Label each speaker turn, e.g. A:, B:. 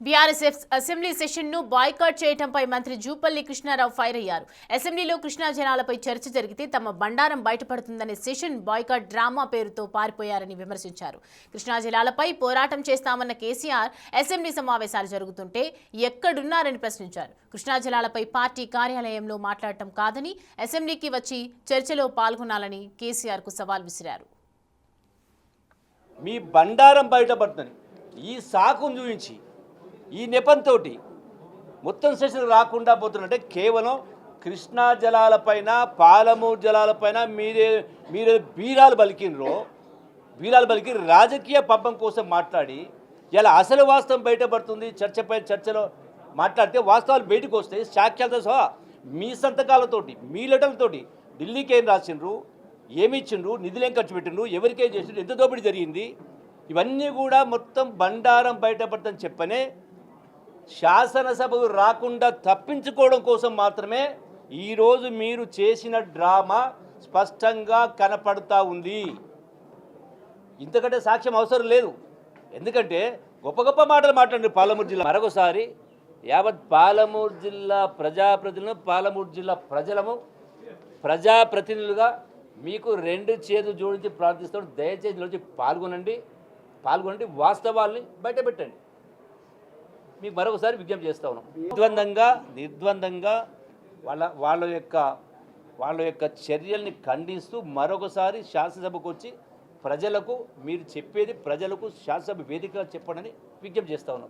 A: BRS assembly సెషన్ను boycott చేయడంపై మంత్రి జూపల్లి కృష్ణారావు ఫైర్ అయ్యారు. అసెంబ్లీలో కృష్ణా జలాలపై చర్చ జరిగితే తమ బండారం బయటపడుతుందనే సెషన్ బాయ్కాట్ డ్రామా పేరుతో పారిపోయారని విమర్శించారు. కృష్ణా జలాలపై పోరాటం చేస్తామన్న కేసీఆర్ అసెంబ్లీ సమావేశాలు జరుగుతుంటే ఎక్కడున్నారని ప్రశ్నించారు. కృష్ణా జలాలపై పార్టీ కార్యాలయంలో మాట్లాడటం కాదని అసెంబ్లీకి వచ్చి చర్చలో పాల్గొనాలని కేసీఆర్కు సవాల్ విసిరారు.
B: మీ బండారం బయటపడుతుంది ఈ సాకును చూపించి ఈ నెపంతో మొత్తం సెషన్ రాకుండా పోతున్నట్టే కేవలం కృష్ణా జలాలపైన పాలమూరు జలాలపైన మీరే బీరాలు పలికి రాజకీయ పబ్బం కోసం మాట్లాడి ఇలా అసలు వాస్తవం బయటపడుతుంది. చర్చలో మాట్లాడితే వాస్తవాలు బయటకు వస్తాయి. సాక్ష్యాలతో సహా మీ సంతకాలతోటి మీ లెటర్లతోటి ఢిల్లీకి ఏం రాసిండ్రు, ఏమి ఇచ్చిండ్రు, నిధులు ఏం ఖర్చు పెట్టిండ్రు, ఎవరికేం చేసిండ్రు, ఎంత దోపిడీ జరిగింది, ఇవన్నీ కూడా మొత్తం బండారం బయటపడుతుందని చెప్పనే శాసనసభకు రాకుండా తప్పించుకోవడం కోసం మాత్రమే ఈరోజు మీరు చేసిన డ్రామా స్పష్టంగా కనపడుతూ ఉంది. ఇంతకంటే సాక్ష్యం అవసరం లేదు. ఎందుకంటే గొప్ప గొప్ప మాటలు మాట్లాడండి. పాలమూరు జిల్లా మరొకసారి యావత్ పాలమూరు జిల్లా ప్రజాప్రతినిధులు, పాలమూరు జిల్లా ప్రజాప్రతినిధులుగా మీకు రెండు చేతులు జోడించి ప్రార్థిస్తాడు. దయచేసి నుంచి పాల్గొనండి, వాస్తవాల్ని బయటపెట్టండి. మీకు మరొకసారి విజ్ఞప్తి చేస్తా ఉన్నాం. నిర్ద్వందంగా వాళ్ళ యొక్క చర్యల్ని ఖండిస్తూ మరొకసారి శాసనసభకు వచ్చి ప్రజలకు మీరు చెప్పేది ప్రజలకు శాసనసభ వేదికగా చెప్పండి విజ్ఞప్తి చేస్తా ఉన్నాం.